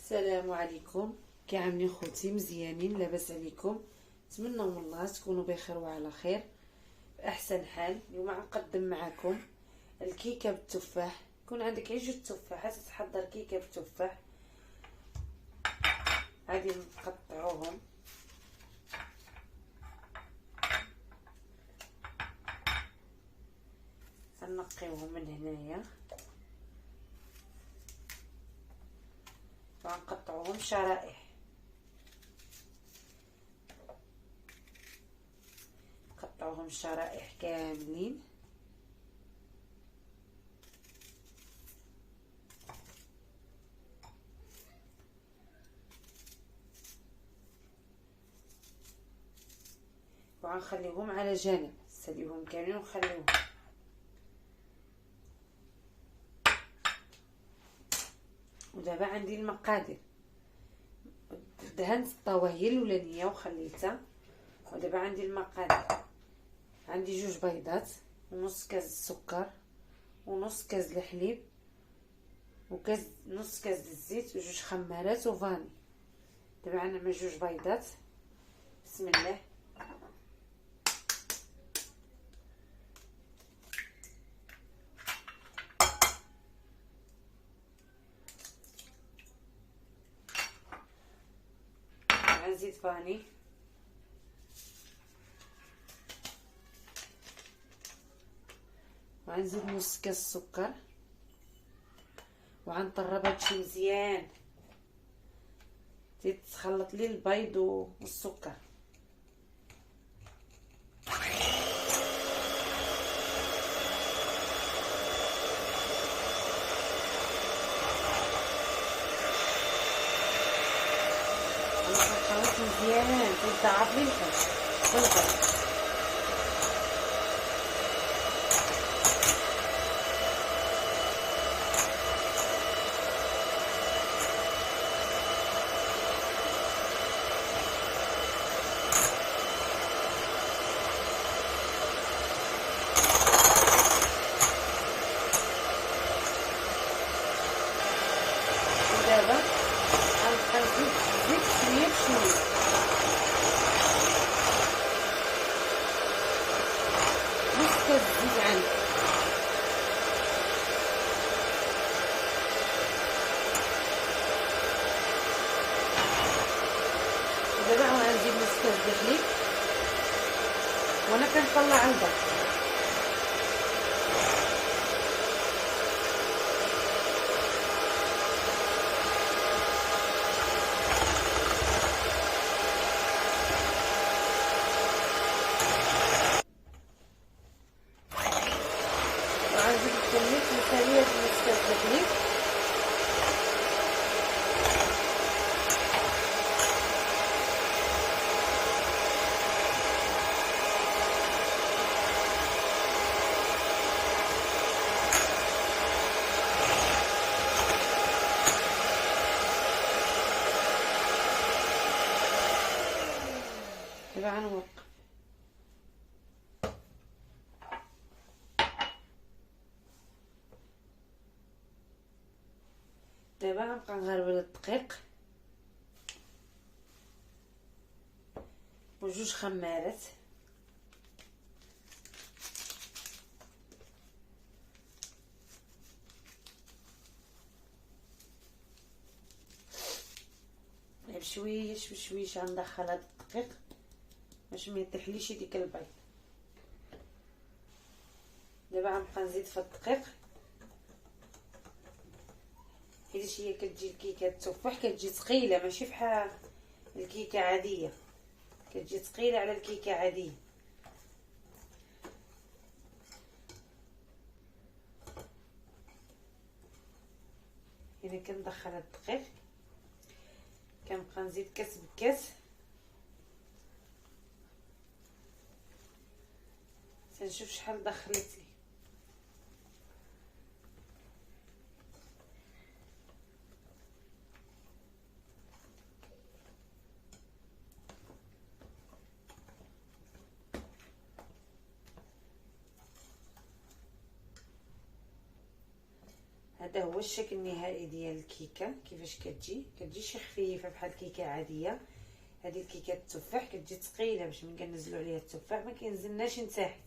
السلام عليكم. كي عاملين خوتي؟ مزيانين؟ لاباس عليكم؟ نتمنى من الله تكونوا بخير وعلى خير باحسن حال. اليوم غنقدم معكم الكيكه بالتفاح. يكون عندك غير جوج تفاحات تحضر كيكه بالتفاح. غادي نقطعوهم غنقيوهم من هنايا وغنقطعوهم شرائح. نقطعوهم شرائح كاملين وغنخليهم على جانب. نساليهم كاملين ونخليهم. ودابا عندي المقادير. دهنت الطاوه هي الاولانيه وخليتها. ودابا عندي المقادير. عندي جوج بيضات ونص كاس السكر ونص كاس الحليب وكاس نص كاس الزيت وجوج خمارات وفاني. دابا غنعمل جوج بيضات. بسم الله. غنزيد فاني وغنزيد نص كاس السكر وغنطرب هادشي مزيان. تخلط لي البيض والسكر. غنخلط مزيان تضعف لي البيض. دابا غنزيد الزيت شويه بشويه. نص كاس الزيت عندي. دابا غنزيد نص كاس د الحليب وانا كنطلع البيض. وغنزيد التلميذ مساوية نص كاس د الحليب دابا غنوقف. دابا غنبقى نغربل الدقيق وجوج خمارات بشويش بشويش. غندخل هاد الدقيق باش ما يطيحليش ديك البيض. دابا غنبقى نزيد في الدقيق حيت هي كتجي الكيكه التفاح كتجي ثقيله ماشي بحال الكيكه عاديه. كتجي ثقيله على الكيكه عاديه. هنا كندخل الدقيق كنبقى نزيد كاس بكاس تنشوف شحال دخلت لي. هاد هذا هو الشكل النهائي ديال الكيكه. كيفاش كتجي شي خفيفه بحال الكيكه عاديه. هذه الكيكه التفاح كتجي ثقيله باش ملي كنزلوا عليها التفاح ما كينزلناش نتاحت.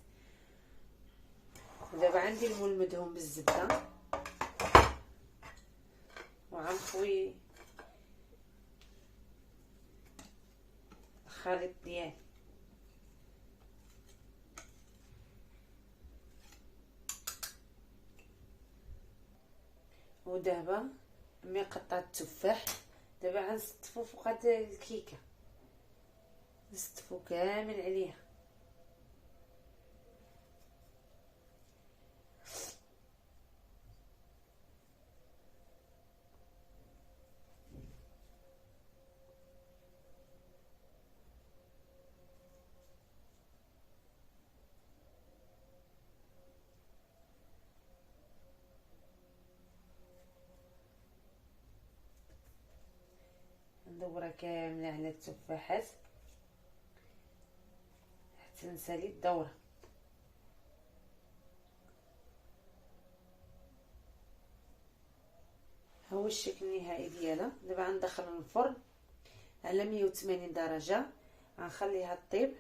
ودابا عندي المول مدهون بالزبده وغنخوي الخليط ديالي. ودابا ملي قطعت التفاح دابا غنستفو فوق هاد الكيكه، نستفو كامل عليها. ندورها كامله على التفاحات حتى نسالي الدوره. ها هو الشكل النهائي ديالها. دابا غندخلها للفرن على 180 درجه، غنخليها طيب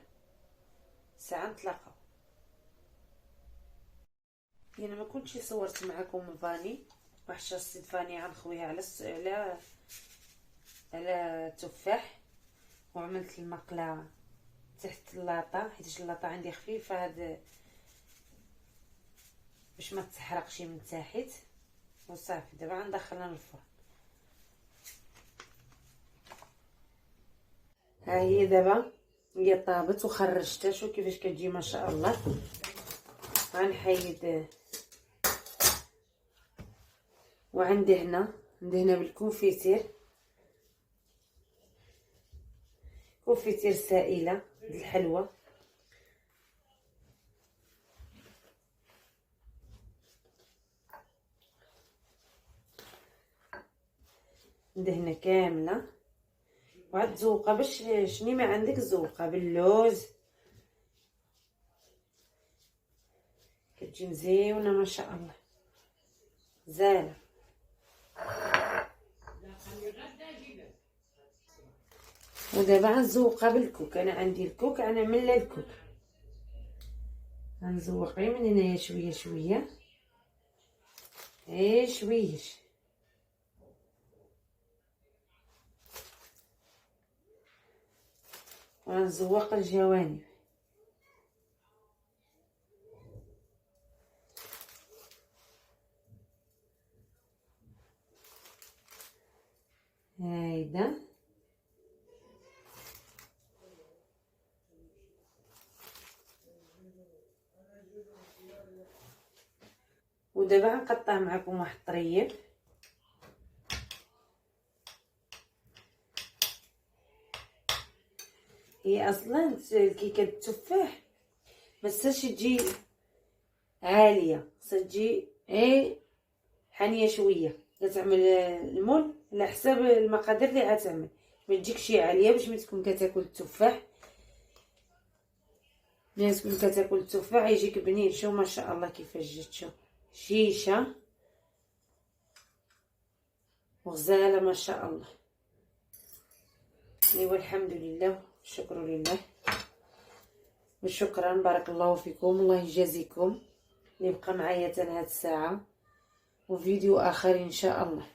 ساعه نتلاقاو. انا ما كنتش صورت معكم الفاني، واحد شاصه فاني غنخويها على التفاح، وعملت المقله تحت اللاطه حيت اللاطه عندي خفيفه هاد باش ما تحرقش من تحت. وصافي دابا غندخلها للفرن. ها هي دابا هي طابت وخرجتها. شوف كيفاش كتجي ما شاء الله. غنحيد وعندي هنا ندهنها بالكونفيتير، كونفيتير سائله الحلوى. ندهنها كامله وعاد زوقه باش شني ما عندك زوقه باللوز كتجي مزيونه ما شاء الله زاله. ودابا غنزوقها بالكوك. انا عندي الكوك غنعمل لها الكوك. غنزوق غير من هنايا شويه شويه غير شويش. وغنزوق الجوانب. هايدا ودابا غنقطع معكم واحد الطريف. هي اصلا الكيكه التفاح ما تسالش تجي عاليه، خصها تجي حانيه شويه. كتعمل المول على حساب المقادير اللي غتعمل، ما تجيكش عاليه باش ملي تكون كتاكل التفاح ملي تكون كتاكل التفاح يجيك بنين. شوف ما شاء الله كيفاش جات. شوف شيشه وغزاله ما شاء الله. ايوا الحمد لله والشكر لله وشكرا. بارك الله فيكم، الله يجازيكم اللي بقى معايا حتى لهاد الساعه. وفيديو اخر ان شاء الله.